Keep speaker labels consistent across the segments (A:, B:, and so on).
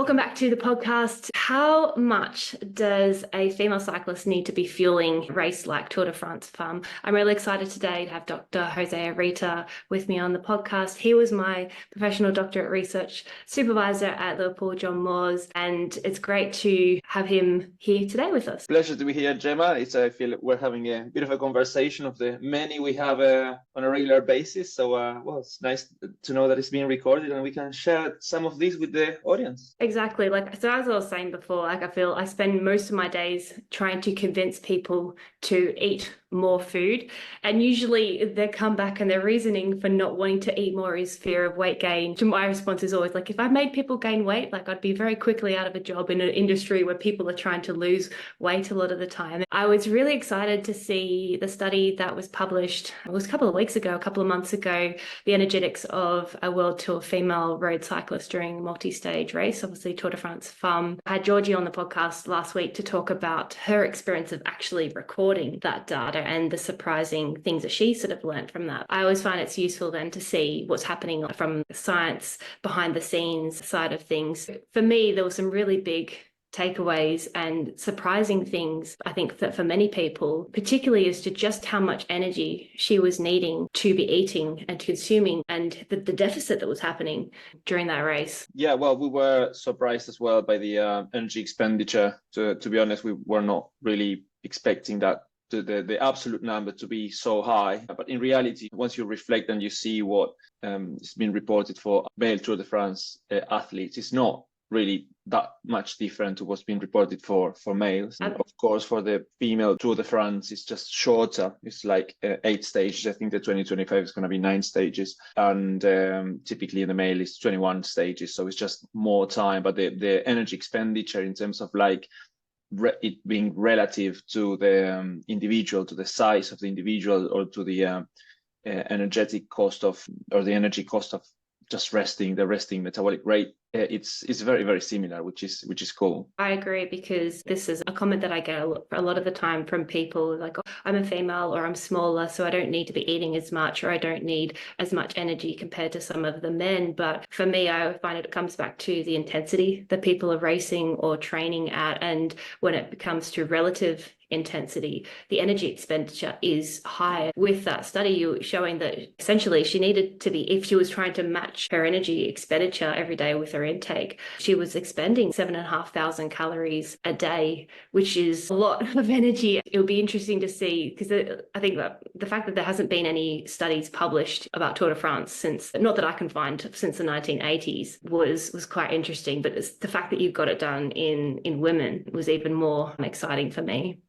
A: Welcome back to the podcast. How much does a female cyclist need to be fueling a race like Tour de France Femmes? I'm really excited today to have Dr. Jose Areta with me on the podcast. He was my professional doctorate research supervisor at Liverpool John Moores, and it's great to have him here today with us.
B: Pleasure to be here, Gemma. I feel we're having a bit of a conversation of the many we have on a regular basis. So, it's nice to know that it's being recorded and we can share some of these with the audience.
A: Exactly. So as I was saying before, I feel I spend most of my days trying to convince people to eat more food. And usually their comeback and their reasoning for not wanting to eat more is fear of weight gain. My response is always if I made people gain weight, I'd be very quickly out of a job in an industry where people are trying to lose weight a lot of the time. I was really excited to see the study that was published, it was a couple of months ago, the energetics of a World Tour female road cyclist during a multi-stage race, obviously Tour de France Femmes. I had Georgie on the podcast last week to talk about her experience of actually recording that data and the surprising things that she sort of learned from that. I always find it's useful then to see what's happening from the science behind the scenes side of things. For me, there were some really big takeaways and surprising things, I think, that for many people, particularly as to just how much energy she was needing to be eating and consuming, and the deficit that was happening during that race.
B: Yeah, well, we were surprised as well by the energy expenditure. To be honest, we were not really expecting that the absolute number to be so high. But in reality, once you reflect and you see what has been reported for male Tour de France athletes, it's not really that much different to what's been reported for males. And of course, for the female Tour de France, it's just shorter. It's 8 stages. I think the 2025 is going to be 9 stages. And typically the male is 21 stages. So it's just more time. But the energy expenditure in terms of it being relative to the individual, to the size of the individual, or to the energetic cost of, or the energy cost of just the resting metabolic rate, it's very, very similar, which is cool.
A: I agree, because this is a comment that I get a lot of the time from people oh, I'm a female, or I'm smaller, so I don't need to be eating as much, or I don't need as much energy compared to some of the men. But for me, I find it comes back to the intensity that people are racing or training at. And when it comes to relative intensity, the energy expenditure is higher. With that study, you showing that essentially she needed to be, if she was trying to match her energy expenditure every day with her intake, she was expending 7,500 calories a day, which is a lot of energy. It'll be interesting to see, because I think that the fact that there hasn't been any studies published about Tour de France since, not that I can find, since the 1980s was quite interesting. But it's the fact that you've got it done in women was even more exciting for me.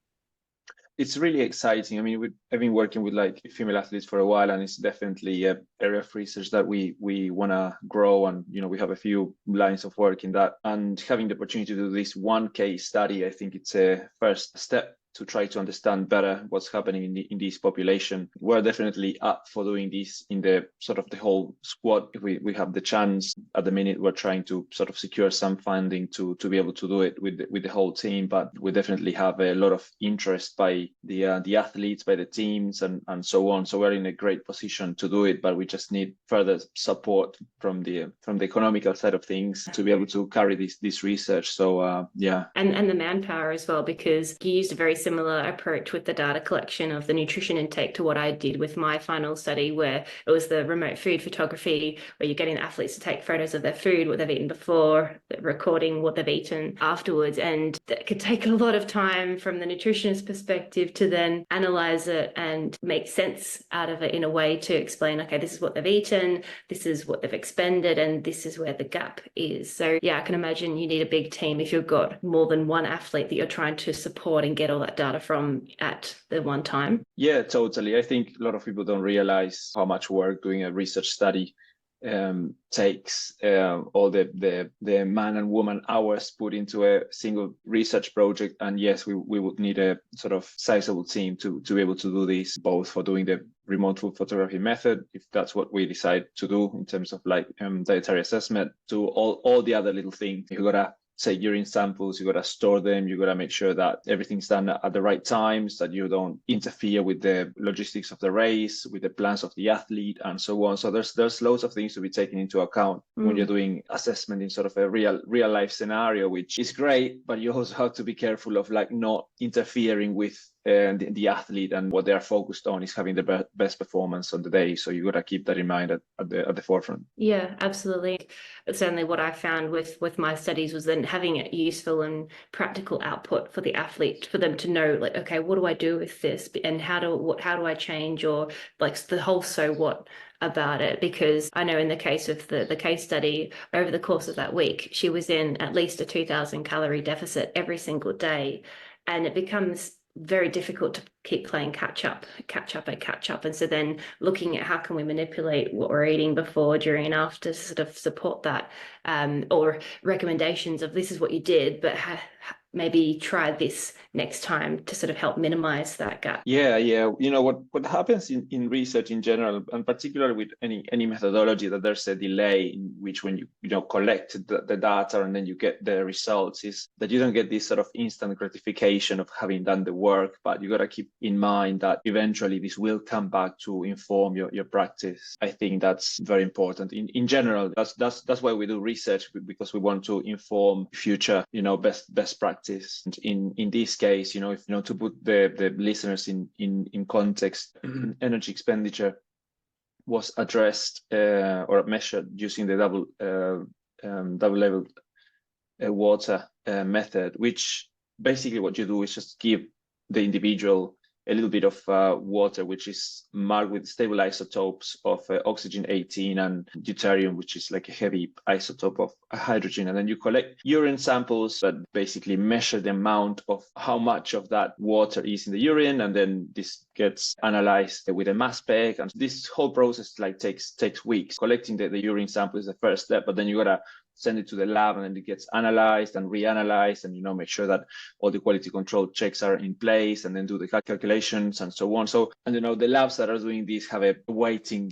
B: It's really exciting. I mean, I've been working with female athletes for a while, and it's definitely an area of research that we want to grow. And, we have a few lines of work in that. And having the opportunity to do this one case study, I think it's a first step to try to understand better what's happening in this population. We're definitely up for doing this in the sort of the whole squad. If we have the chance. At the minute, we're trying to sort of secure some funding to be able to do it with the whole team. But we definitely have a lot of interest by the athletes, by the teams, and so on. So we're in a great position to do it, but we just need further support from the economical side of things to be able to carry this research. So yeah.
A: And the manpower as well, because you used a very similar approach with the data collection of the nutrition intake to what I did with my final study, where it was the remote food photography, where you're getting the athletes to take photos of their food, what they've eaten before, recording what they've eaten afterwards. And that could take a lot of time from the nutritionist perspective to then analyze it and make sense out of it in a way to explain, okay, this is what they've eaten, this is what they've expended, and this is where the gap is. So yeah, I can imagine you need a big team if you've got more than one athlete that you're trying to support and get all that data from at the one time.
B: Yeah, totally. I think a lot of people don't realize how much work doing a research study takes, all the man and woman hours put into a single research project. And yes, we would need a sort of sizable team to be able to do this, both for doing the remote food photography method, if that's what we decide to do in terms of dietary assessment, to all the other little things. You gotta take urine samples, you got to store them, you got to make sure that everything's done at the right times, that you don't interfere with the logistics of the race, with the plans of the athlete, and so on. So there's loads of things to be taken into account when you're doing assessment in sort of a real life scenario, which is great, but you also have to be careful of like not interfering with the athlete, and what they are focused on is having the best performance on the day. So you got to keep that in mind at the forefront.
A: Yeah, absolutely. Certainly what I found with my studies was then having a useful and practical output for the athlete, for them to know like, okay, what do I do with this, and how do I change, or like the whole so what about it. Because I know in the case of the case study, over the course of that week, she was in at least a 2,000 calorie deficit every single day, and it becomes very difficult to keep playing catch up. And so then looking at how can we manipulate what we're eating before, during, and after to sort of support that, or recommendations of this is what you did, but maybe try this next time to sort of help minimize that gap.
B: Yeah. You know, what happens in research in general, and particularly with any methodology, that there's a delay in which when you collect the data and then you get the results, is that you don't get this sort of instant gratification of having done the work, but you got to keep in mind that eventually this will come back to inform your practice. I think that's very important. In general, that's why we do research, because we want to inform future, best practice. And in this case, if to put the listeners in context, energy expenditure was addressed or measured using the double level water method, which basically what you do is just give the individual a little bit of water, which is marked with stable isotopes of oxygen 18 and deuterium, which is like a heavy isotope of hydrogen. And then you collect urine samples that basically measure the amount of how much of that water is in the urine. And then this gets analyzed with a mass spec. And this whole process takes weeks. Collecting the urine sample is the first step, but then you gotta send it to the lab, and then it gets analyzed and reanalyzed, and make sure that all the quality control checks are in place, and then do the calculations and so on. So, and the labs that are doing this have a waiting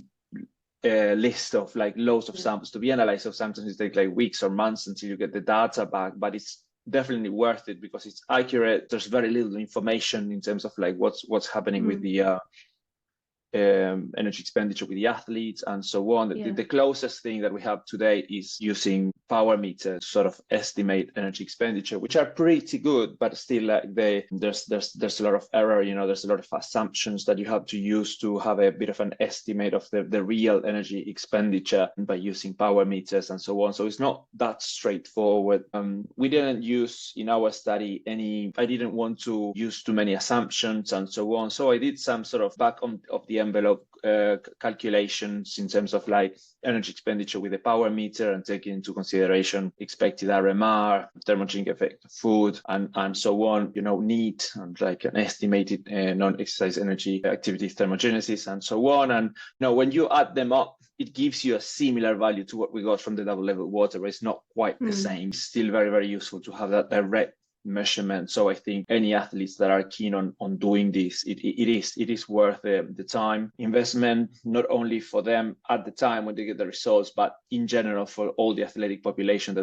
B: list of like loads of samples to be analyzed. So sometimes it takes like weeks or months until you get the data back, but it's definitely worth it because it's accurate. There's very little information in terms of like what's happening with the energy expenditure with the athletes and so on. The closest thing that we have today is using power meter to sort of estimate energy expenditure, which are pretty good, but still like there's a lot of error. There's a lot of assumptions that you have to use to have a bit of an estimate of the real energy expenditure by using power meters and so on. So it's not that straightforward. We didn't use in our study I didn't want to use too many assumptions and so on. So I did some sort of back of the envelope calculations in terms of like energy expenditure with a power meter, and taking into consideration expected RMR, thermogenic effect of food, and so on, NEAT, and like an estimated non-exercise energy activity thermogenesis and so on. And when you add them up, it gives you a similar value to what we got from the double level water, but it's not quite the same. It's still very, very useful to have that direct measurement. So I think any athletes that are keen on doing this, it is worth the time investment, not only for them at the time when they get the results, but in general for all the athletic population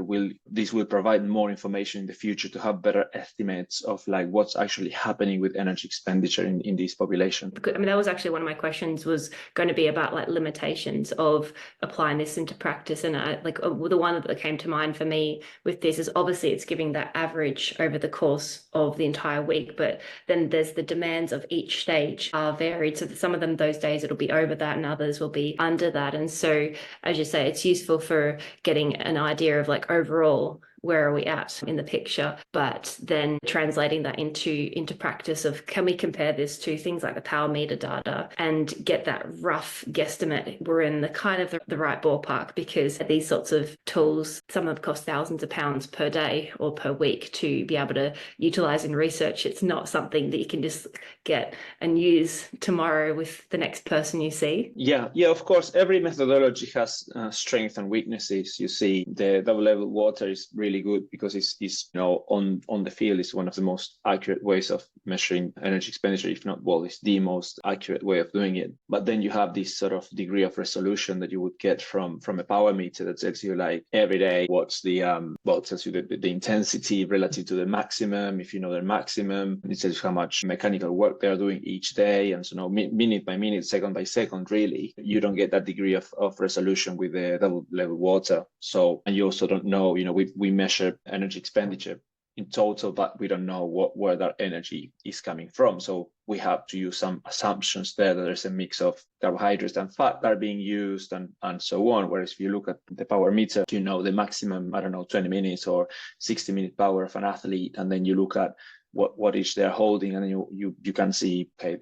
B: this will provide more information in the future to have better estimates of like what's actually happening with energy expenditure in this population.
A: I mean, that was actually one of my questions, was going to be about like limitations of applying this into practice. And the one that came to mind for me with this is obviously it's giving that average over the course of the entire week, but then there's the demands of each stage are varied. So some of them, those days it'll be over that, and others will be under that. And so, as you say, it's useful for getting an idea of like overall where are we at in the picture, but then translating that into practice of, can we compare this to things like the power meter data and get that rough guesstimate we're in the kind of the right ballpark? Because these sorts of tools, some of them cost thousands of pounds per day or per week to be able to utilize in research. It's not something that you can just get and use tomorrow with the next person you see.
B: Yeah, of course, every methodology has strengths and weaknesses. You see, the double level water is really really good because it's on the field is one of the most accurate ways of measuring energy expenditure, if not, well, it's the most accurate way of doing it. But then you have this sort of degree of resolution that you would get from a power meter that tells you like every day what's the it tells you the intensity relative to the maximum, if you know their maximum. It tells you how much mechanical work they're doing each day, and so minute by minute, second by second, really. You don't get that degree of resolution with the double level water. So, and you also don't know, we measure energy expenditure in total, but we don't know where that energy is coming from. So we have to use some assumptions there that there's a mix of carbohydrates and fat that are being used and so on. Whereas if you look at the power meter, the maximum, 20 minutes or 60-minute power of an athlete, and then you look at what each they're holding, and then you can see, okay,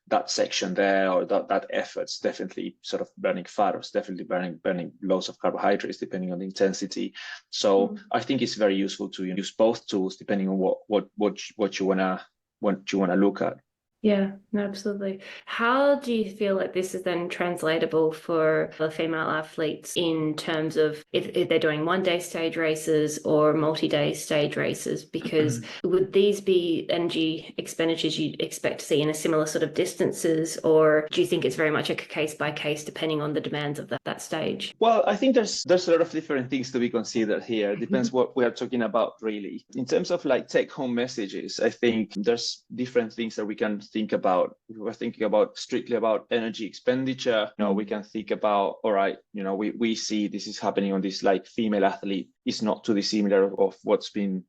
B: that section there, or that effort's definitely sort of burning fat, or it's definitely burning loads of carbohydrates depending on the intensity. So I think it's very useful to use both tools depending on what you wanna look at.
A: Yeah, no, absolutely. How do you feel like this is then translatable for the female athletes in terms of if they're doing one-day stage races or multi-day stage races? Because would these be energy expenditures you'd expect to see in a similar sort of distances, or do you think it's very much a case by case depending on the demands of that stage?
B: Well, I think there's a lot of different things to be considered here. It depends what we are talking about, really. In terms of like take-home messages, I think there's different things that we can think about. If we're thinking about strictly about energy expenditure, we can think about, all right, we see this is happening on this like female athlete. It's not too dissimilar of what's been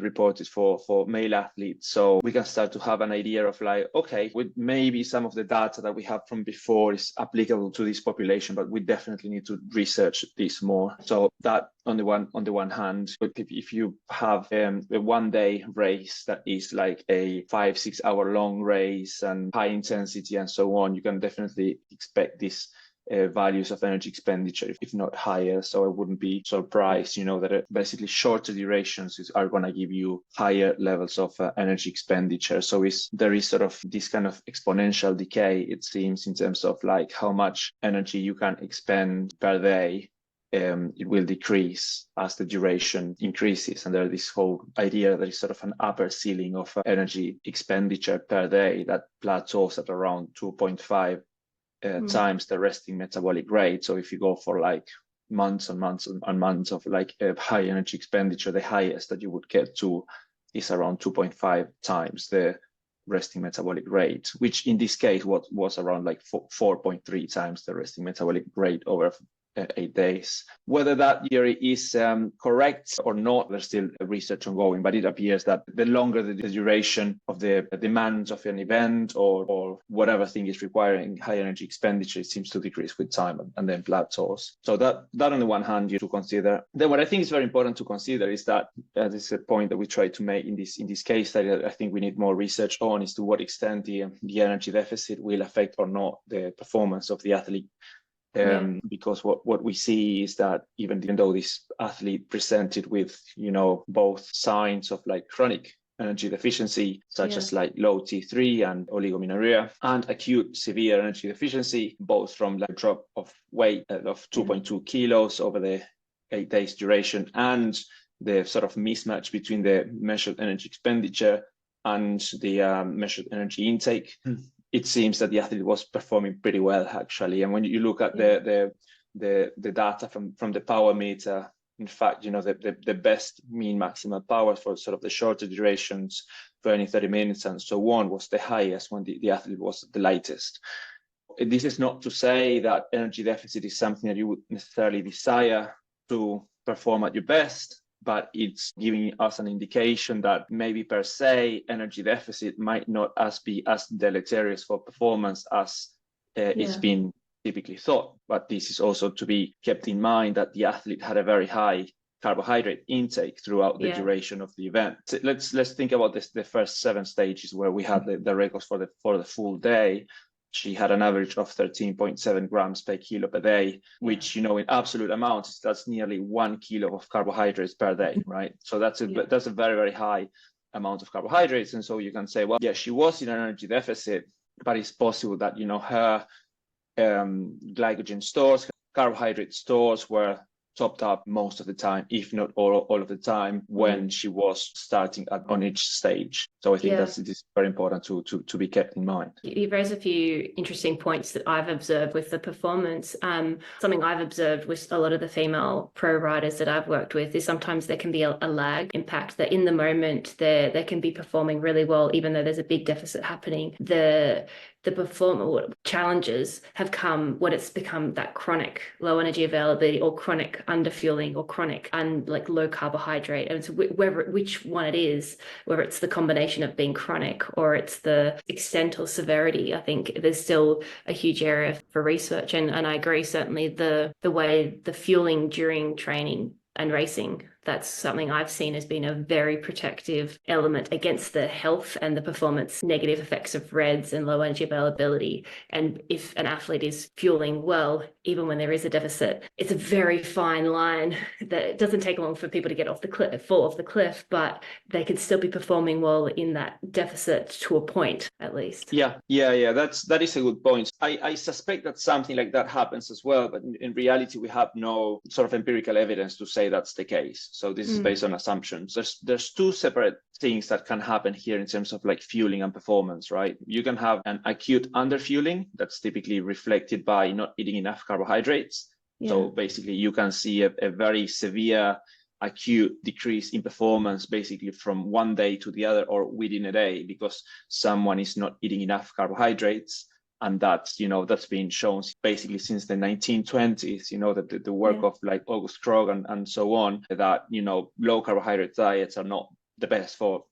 B: reported for male athletes. So we can start to have an idea of like, okay, with maybe some of the data that we have from before is applicable to this population, but we definitely need to research this more. So that on the one hand, if you have a 1-day race that is like a 5-6 hour long race and high intensity and so on, you can definitely expect this values of energy expenditure, if not higher. So I wouldn't be surprised, that basically shorter durations are going to give you higher levels of energy expenditure. So there is sort of this kind of exponential decay, it seems, in terms of like how much energy you can expend per day. It will decrease as the duration increases. And there's this whole idea that is sort of an upper ceiling of energy expenditure per day that plateaus at around 2.5 times the resting metabolic rate. So if you go for like months and months and months of like a high energy expenditure, the highest that you would get to is around 2.5 times the resting metabolic rate, which in this case was around like 4.3 times the resting metabolic rate over 8 days. Whether that theory is correct or not, there's still research ongoing, but it appears that the longer the duration of the demands of an event or whatever thing is requiring high energy expenditure, it seems to decrease with time and then plateaus. So that on the one hand, you to consider. Then what I think is very important to consider is that, this is a point that we try to make in this case study that I think we need more research on, is to what extent the energy deficit will affect or not the performance of the athlete. Because what we see is that even though this athlete presented with, both signs of like chronic energy deficiency, such as like low T3 and oligomenorrhea, and acute severe energy deficiency, both from like drop of weight of 2.2 kilos over the 8 days duration, and the sort of mismatch between the measured energy expenditure and the measured energy intake. It seems that the athlete was performing pretty well, actually. And when you look at the data from the power meter, in fact, the best mean maximum power for sort of the shorter durations, 20, 30 minutes and so on, was the highest when the athlete was the lightest. This is not to say that energy deficit is something that you would necessarily desire to perform at your best, but it's giving us an indication that maybe per se energy deficit might not be as deleterious for performance as it's been typically thought. But this is also to be kept in mind that the athlete had a very high carbohydrate intake throughout the duration of the event. So let's think about the first 7 stages where we had the records for the full day. She had an average of 13.7 grams per kilo per day, which, in absolute amounts, that's nearly 1 kilo of carbohydrates per day, right? So that's a very, very high amount of carbohydrates. And so you can say, well, yeah, she was in an energy deficit, but it's possible that, her glycogen stores, carbohydrate stores were topped up most of the time, if not all of the time, when she was starting on each stage. So I think it is very important to be kept in mind.
A: You've raised a few interesting points that I've observed with the performance. Something I've observed with a lot of the female pro riders that I've worked with is sometimes there can be a lag impact, that in the moment they can be performing really well, even though there's a big deficit happening. The performance challenges have come when it's become that chronic low energy availability or chronic underfueling or chronic like low carbohydrate. And so which one it is, whether it's the combination of being chronic or it's the extent or severity, I think there's still a huge area for research. And I agree, certainly the way the fueling during training and racing, that's something I've seen as being a very protective element against the health and the performance negative effects of REDs and low energy availability. And if an athlete is fueling well, even when there is a deficit, it's a very fine line that it doesn't take long for people to get fall off the cliff, but they can still be performing well in that deficit to a point, at least.
B: Yeah. That is a good point. I suspect that something like that happens as well, but in reality, we have no sort of empirical evidence to say that's the case. So this is based on assumptions. There's two separate things that can happen here in terms of like fueling and performance, right? You can have an acute underfueling that's typically reflected by not eating enough carbohydrates. Yeah. So basically you can see a very severe acute decrease in performance basically from one day to the other or within a day because someone is not eating enough carbohydrates. And that's been shown basically since the 1920s, that the work of like August Krogh and so on, that, low carbohydrate diets are not the best for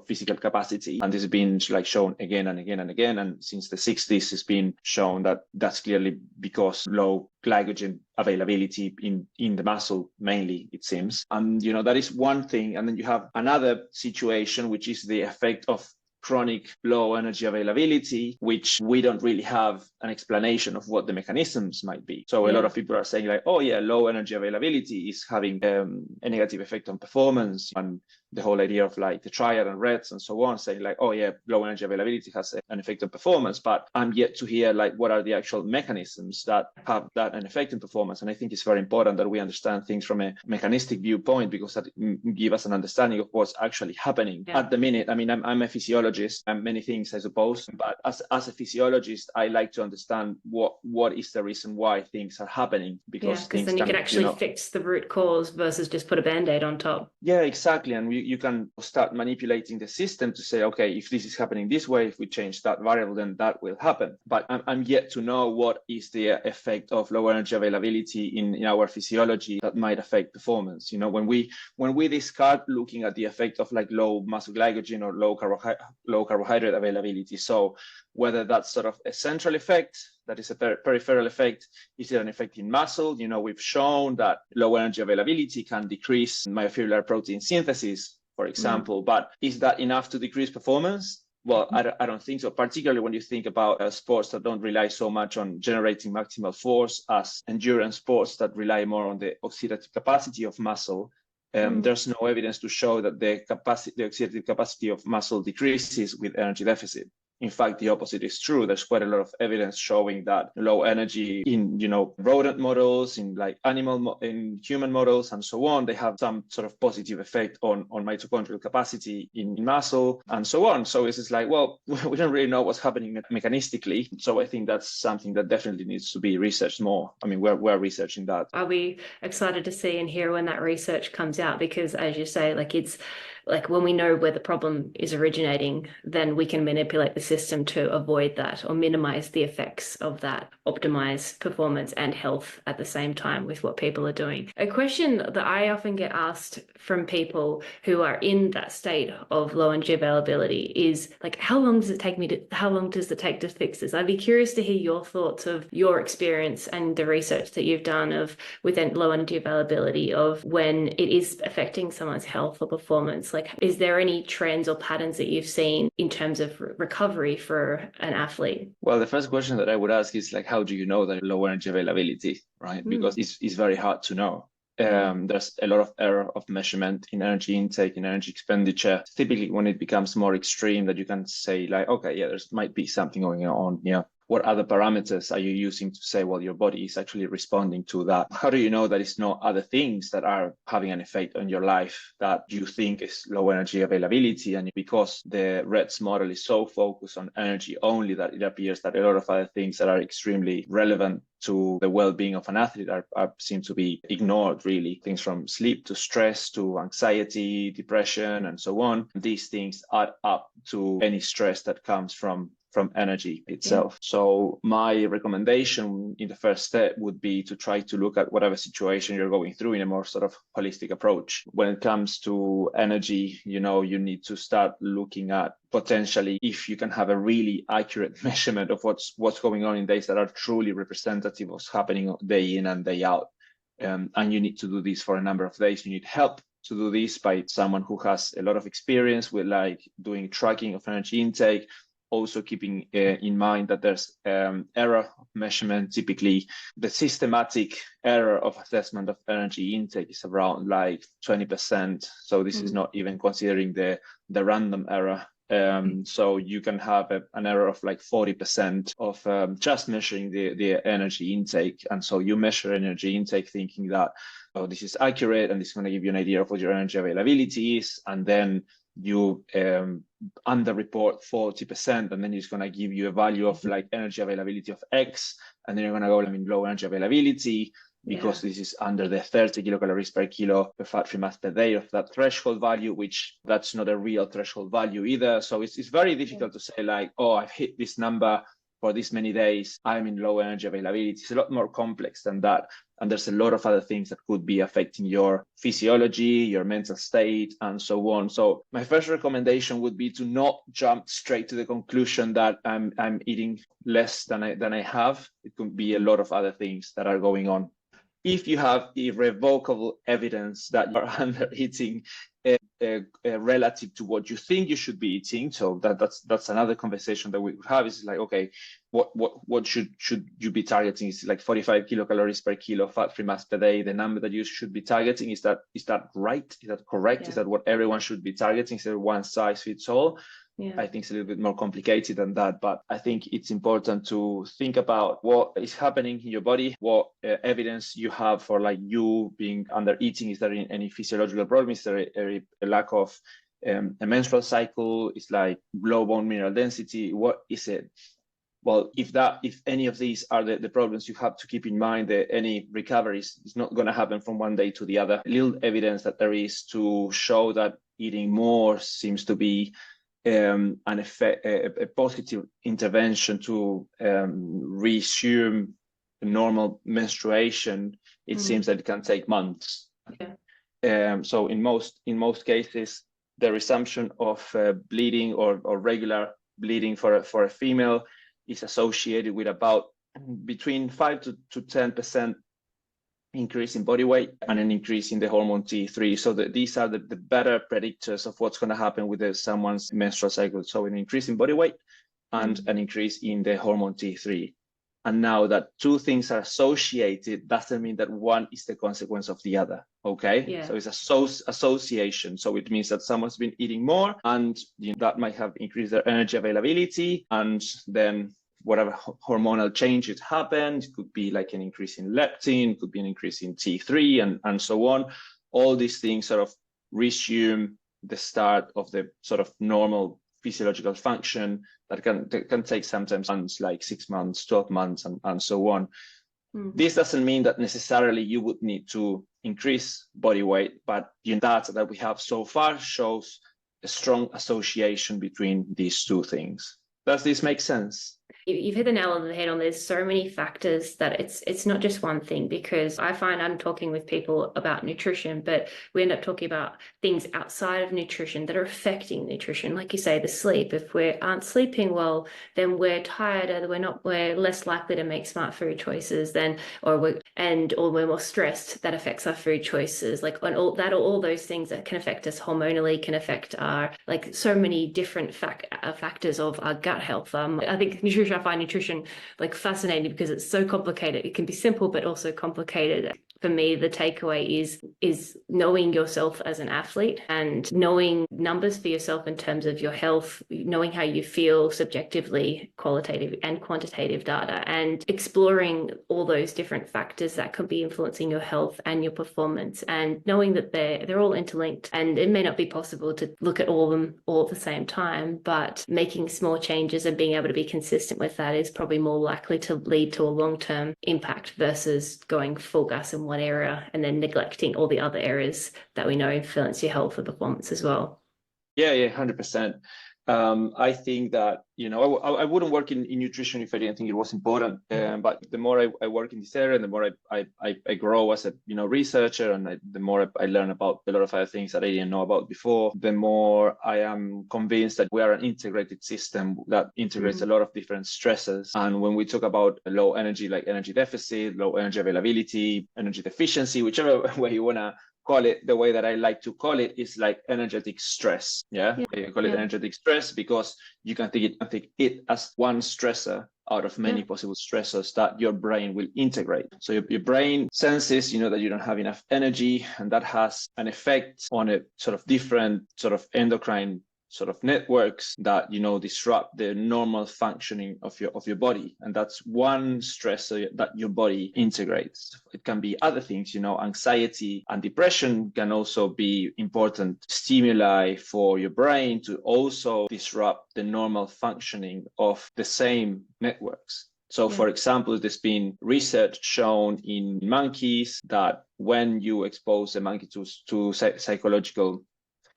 B: physical capacity. And this has been like shown again and again and again. And since the 60s, it's been shown that that's clearly because low glycogen availability in the muscle, mainly, it seems. And, that is one thing. And then you have another situation, which is the effect of chronic low energy availability, which we don't really have an explanation of what the mechanisms might be. So a lot of people are saying like, oh yeah, low energy availability is having a negative effect on performance, and the whole idea of like the triad and REDs and so on, saying like, oh yeah, low energy availability has an effect on performance, but I'm yet to hear like what are the actual mechanisms that have that an effect in performance. And I think it's very important that we understand things from a mechanistic viewpoint, because that give us an understanding of what's actually happening at the minute. I mean, I'm a physiologist and many things, I suppose, but as a physiologist, I like to understand what is the reason why things are happening, because
A: then you can actually fix the root cause versus just put a band-aid on top.
B: Yeah, exactly. And you can start manipulating the system to say, okay, if this is happening this way, if we change that variable, then that will happen. But I'm yet to know what is the effect of low energy availability in our physiology that might affect performance. When we discard looking at the effect of like low muscle glycogen or low carbohydrate availability, so whether that's sort of a central effect, that is a peripheral effect, is it an effect in muscle? We've shown that low energy availability can decrease myofibrillar protein synthesis, for example, but is that enough to decrease performance? Well, I don't think so, particularly when you think about sports that don't rely so much on generating maximal force as endurance sports that rely more on the oxidative capacity of muscle. There's no evidence to show that the oxidative capacity of muscle decreases with energy deficit. In fact, the opposite is true. There's quite a lot of evidence showing that low energy in, rodent models, in like in human models and so on, they have some sort of positive effect on mitochondrial capacity in muscle and so on. So it's just like, well, we don't really know what's happening mechanistically. So I think that's something that definitely needs to be researched more. I mean, we're researching that.
A: Are we excited to see and hear when that research comes out? Because as you say, like it's like when we know where the problem is originating, then we can manipulate the system to avoid that or minimize the effects of that, optimize performance and health at the same time with what people are doing. A question that I often get asked from people who are in that state of low energy availability is like, how long does it take to fix this? I'd be curious to hear your thoughts of your experience and the research that you've done with low energy availability of when it is affecting someone's health or performance. Like, is there any trends or patterns that you've seen in terms of recovery for an athlete?
B: Well, the first question that I would ask is like, how do you know that low energy availability, right? Because it's very hard to know. There's a lot of error of measurement in energy intake, in energy expenditure. Typically, when it becomes more extreme, that you can say like, okay, yeah, there might be something going on. Yeah. what other parameters are you using to say, well, your body is actually responding to that? How do you know that it's not other things that are having an effect on your life that you think is low energy availability? And because the REDS model is so focused on energy only, that it appears that a lot of other things that are extremely relevant to the well-being of an athlete seem to be ignored, really. Things from sleep to stress to anxiety, depression, and so on. These things add up to any stress that comes from energy itself. Yeah. So my recommendation in the first step would be to try to look at whatever situation you're going through in a more sort of holistic approach. When it comes to energy, you need to start looking at potentially if you can have a really accurate measurement of what's going on in days that are truly representative of what's happening day in and day out. And you need to do this for a number of days. You need help to do this by someone who has a lot of experience with like doing tracking of energy intake. Also keeping in mind that there's error of measurement. Typically, the systematic error of assessment of energy intake is around like 20%. So this is not even considering the random error. So you can have an error of like 40% of just measuring the energy intake. And so you measure energy intake thinking that, oh, this is accurate and this is going to give you an idea of what your energy availability is. And then you underreport 40%, and then it's going to give you a value of like energy availability of X, and then you're going to go, low energy availability because this is under the 30 kilocalories per kilo per fat-free mass per day of that threshold value, which that's not a real threshold value either. So it's very difficult to say like, oh, I've hit this number for this many days, I'm in low energy availability. It's a lot more complex than that. And there's a lot of other things that could be affecting your physiology, your mental state, and so on. So my first recommendation would be to not jump straight to the conclusion that I'm eating less than I have. It could be a lot of other things that are going on. If you have irrevocable evidence that you're under eating relative to what you think you should be eating, so that's another conversation that we would have. Is like, okay, what should you be targeting? Is it like 45 kilocalories per kilo fat-free mass per day the number that you should be targeting? Is that right? Is that correct? Is that what everyone should be targeting? Is there one size fits all? I think it's a little bit more complicated than that, but I think it's important to think about what is happening in your body, what evidence you have for like you being under eating. Is there any physiological problem? Is there a lack of a menstrual cycle? Is like low bone mineral density? What is it? Well, if any of these are the problems, you have to keep in mind that any recovery is not going to happen from one day to the other. Little evidence that there is to show that eating more seems to be a positive intervention to resume normal menstruation. It seems that it can take months. So in most cases, the resumption of bleeding or regular bleeding for a female is associated with about between 5 to 10% increase in body weight and an increase in the hormone T3. So these are the better predictors of what's going to happen with someone's menstrual cycle. So an increase in body weight and an increase in the hormone T3. And now that two things are associated doesn't mean that one is the consequence of the other. Okay. So it's association. So it means that someone's been eating more and that might have increased their energy availability, and then whatever hormonal changes happen, it could be like an increase in leptin, it could be an increase in T3 and so on. All these things sort of resume the start of the sort of normal physiological function that can take sometimes months, like 6 months, 12 months, and so on. This doesn't mean that necessarily you would need to increase body weight, but the data that we have so far shows a strong association between these two things. Does this make sense?
A: You've hit the nail on the head on there's so many factors that it's not just one thing, because I find I'm talking with people about nutrition, but we end up talking about things outside of nutrition that are affecting nutrition. Like you say, the sleep. If we aren't sleeping well, then we're tired, we're less likely to make smart food choices or we're more stressed. That affects our food choices. Like all those things that can affect us hormonally, can affect our like so many different factors of our gut health. I think I find nutrition like fascinating because it's so complicated. It can be simple, but also complicated. for me, the takeaway is knowing yourself as an athlete and knowing numbers for yourself in terms of your health, knowing how you feel subjectively, qualitative and quantitative data, and exploring all those different factors that could be influencing your health and your performance, and knowing that they're all interlinked, and it may not be possible to look at all of them all at the same time, but making small changes and being able to be consistent with that is probably more likely to lead to a long-term impact versus going full gas in one area and then neglecting all the other areas that we know influence your health and performance as well.
B: Yeah, 100%. I think that, I wouldn't work in nutrition if I didn't think it was important. But the more I work in this area, the more I grow as a researcher, and the more I learn about a lot of other things that I didn't know about before, the more I am convinced that we are an integrated system that integrates a lot of different stresses. And when we talk about low energy, like energy deficit, low energy availability, energy deficiency, whichever way you want to call it, the way that I like to call it is like energetic stress. I call it energetic stress because you can think it as one stressor out of many possible stressors that your brain will integrate. So your brain senses, that you don't have enough energy, and that has an effect on a sort of different sort of endocrine sort of networks that disrupt the normal functioning of your body, and that's one stressor that your body integrates. It can be other things, anxiety and depression can also be important stimuli for your brain to also disrupt the normal functioning of the same networks. So, for example, there's been research shown in monkeys that when you expose a monkey to psychological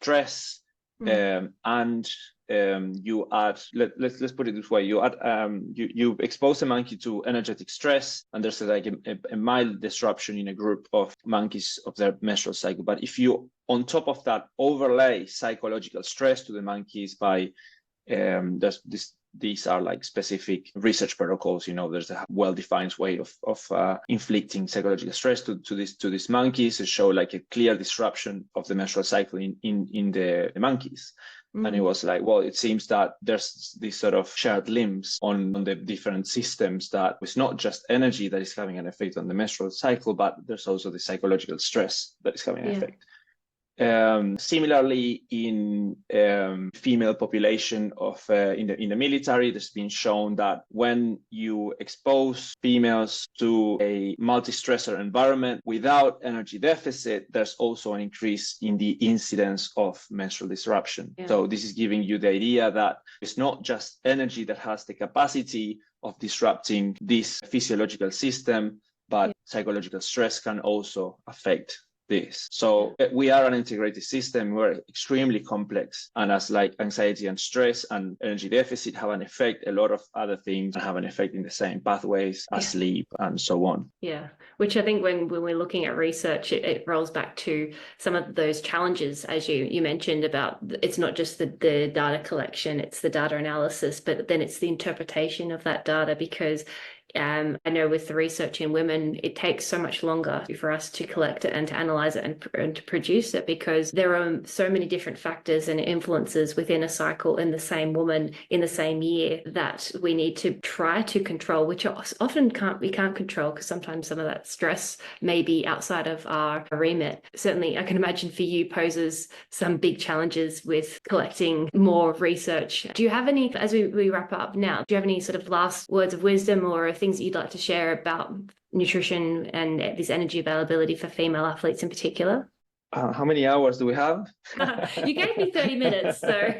B: stress, and you add, let's put it this way, you expose a monkey to energetic stress, and there's like a mild disruption in a group of monkeys of their menstrual cycle. But if you, on top of that, overlay psychological stress to the monkeys by these are like specific research protocols. There's a well-defined way of inflicting psychological stress to these monkeys to show like a clear disruption of the menstrual cycle in the monkeys. And it was like, well, it seems that there's these sort of shared limbs on the different systems, that it's not just energy that is having an effect on the menstrual cycle, but there's also the psychological stress that is having an effect. Similarly, in female population of in the military, there's been shown that when you expose females to a multi-stressor environment without energy deficit, there's also an increase in the incidence of menstrual disruption. So this is giving you the idea that it's not just energy that has the capacity of disrupting this physiological system, but psychological stress can also affect this. So we are an integrated system. We're extremely complex, and as like anxiety and stress and energy deficit have an effect, a lot of other things have an effect in the same pathways as sleep and so on.
A: Which I think when we're looking at research, it rolls back to some of those challenges, as you mentioned, about it's not just the data collection, it's the data analysis, but then it's the interpretation of that data, because I know with the research in women, it takes so much longer for us to collect it and to analyze it and to produce it, because there are so many different factors and influences within a cycle in the same woman in the same year that we need to try to control, which often we can't control, because sometimes some of that stress may be outside of our remit. Certainly, I can imagine for you poses some big challenges with collecting more research. Do you have any, as we wrap up now, do you have any sort of last words of wisdom or things that you'd like to share about nutrition and this energy availability for female athletes in particular?
B: How many hours do we have?
A: You gave me 30 minutes, so.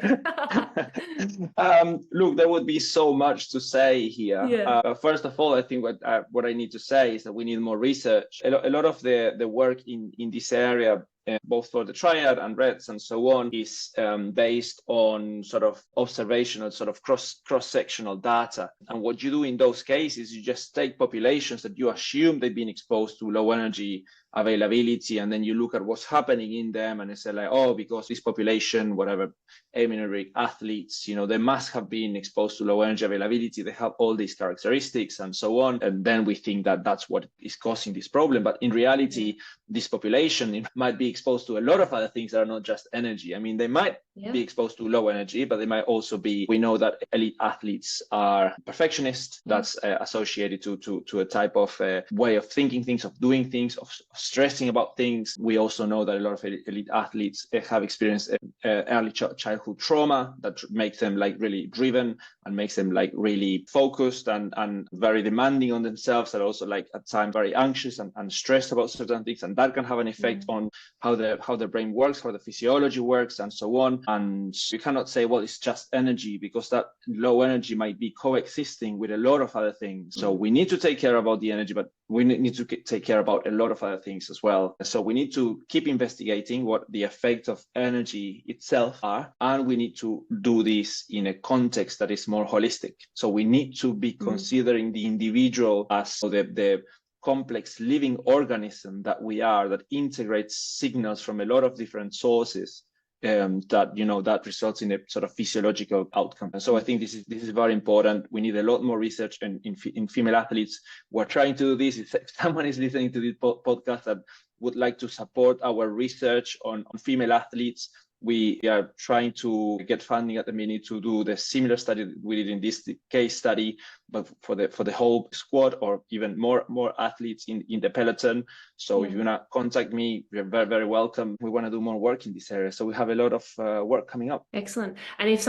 B: Look, there would be so much to say here. First of all, I think what I need to say is that we need more research. A lot of the work in this area, both for the triad and REDS and so on, is based on sort of observational, sort of cross-sectional data. And what you do in those cases, you just take populations that you assume they've been exposed to low energy availability, and then you look at what's happening in them, and it's like, oh, because this population, whatever, amenorrheic athletes, they must have been exposed to low energy availability. They have all these characteristics and so on. And then we think that that's what is causing this problem. But in reality, this population might be exposed to a lot of other things that are not just energy. I mean, they might be exposed to low energy, but they might also be, we know that elite athletes are perfectionists. That's associated to a type of way of thinking things, of doing things, of stressing about things. We also know that a lot of elite athletes have experienced early childhood trauma that makes them like really driven and makes them like really focused and very demanding on themselves, and also like at times very anxious and stressed about certain things, and that can have an effect on how the brain works, how the physiology works, and so on. And you cannot say, well, it's just energy, because that low energy might be coexisting with a lot of other things. So we need to take care about the energy, but we need to take care about a lot of other things as well. So we need to keep investigating what the effects of energy itself are, and we need to do this in a context that is more holistic. So we need to be considering the individual as the complex living organism that we are, that integrates signals from a lot of different sources, that results in a sort of physiological outcome. And so I think this is very important. We need a lot more research in female athletes. We're trying to do this. If someone is listening to this podcast that would like to support our research on female athletes, we are trying to get funding at the minute to do the similar study that we did in this case study, but for the whole squad, or even more athletes in the peloton. So if you want to contact me, you're very, very welcome. We want to do more work in this area. So we have a lot of work coming up.
A: Excellent. And if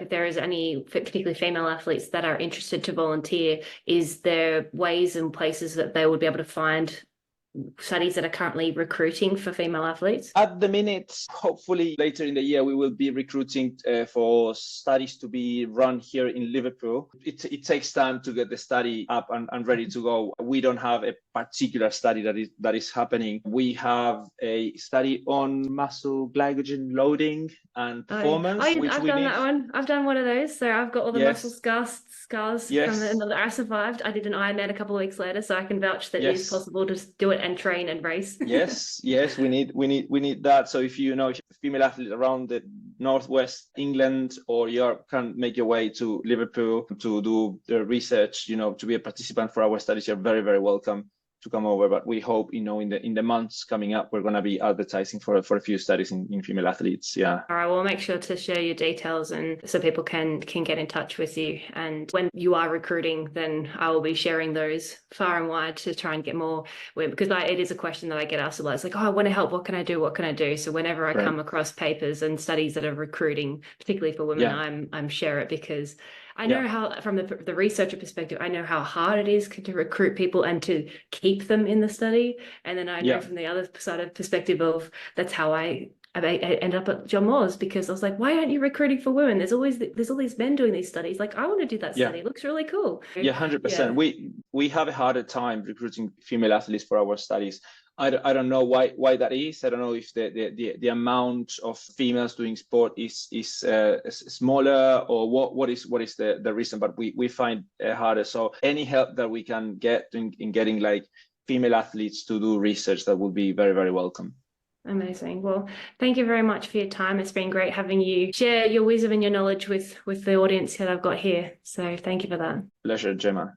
A: if there is any particularly female athletes that are interested to volunteer, is there ways and places that they would be able to find studies that are currently recruiting for female athletes?
B: At the minute, hopefully later in the year, we will be recruiting for studies to be run here in Liverpool. It takes time to get the study up and ready to go. We don't have a particular study that is happening. We have a study on muscle glycogen loading and performance.
A: I've done that one. I've done one of those. So I've got all the muscle scars from that I survived. I did an Ironman a couple of weeks later, so I can vouch that it is possible to do it and train and race.
B: yes, we need that. So if you're a female athlete around the northwest England, or you can make your way to Liverpool to do the research, to be a participant for our studies, you're very, very welcome to come over. But we hope, in the months coming up, we're going to be advertising for a few studies in female athletes. Yeah.
A: All right. Well, make sure to share your details, and so people can get in touch with you. And when you are recruiting, then I will be sharing those far and wide to try and get more women, because it is a question that I get asked a lot. It's like, oh, I want to help. What can I do? What can I do? So whenever I come across papers and studies that are recruiting, particularly for women, I'm share it, because I know how, from the researcher perspective, I know how hard it is to recruit people and to keep them in the study. And then I know from the other side of perspective of, that's how I ended up at John Moores, because I was like, why aren't you recruiting for women? There's all these men doing these studies. Like, I want to do that study. It looks really cool.
B: Yeah, 100%. We have a harder time recruiting female athletes for our studies. I don't know why that is. I don't know if the amount of females doing sport is smaller, or what is the reason. But we find it harder. So any help that we can get in getting like female athletes to do research, that would be very, very welcome.
A: Amazing. Well, thank you very much for your time. It's been great having you share your wisdom and your knowledge with the audience that I've got here. So thank you for that.
B: Pleasure, Gemma.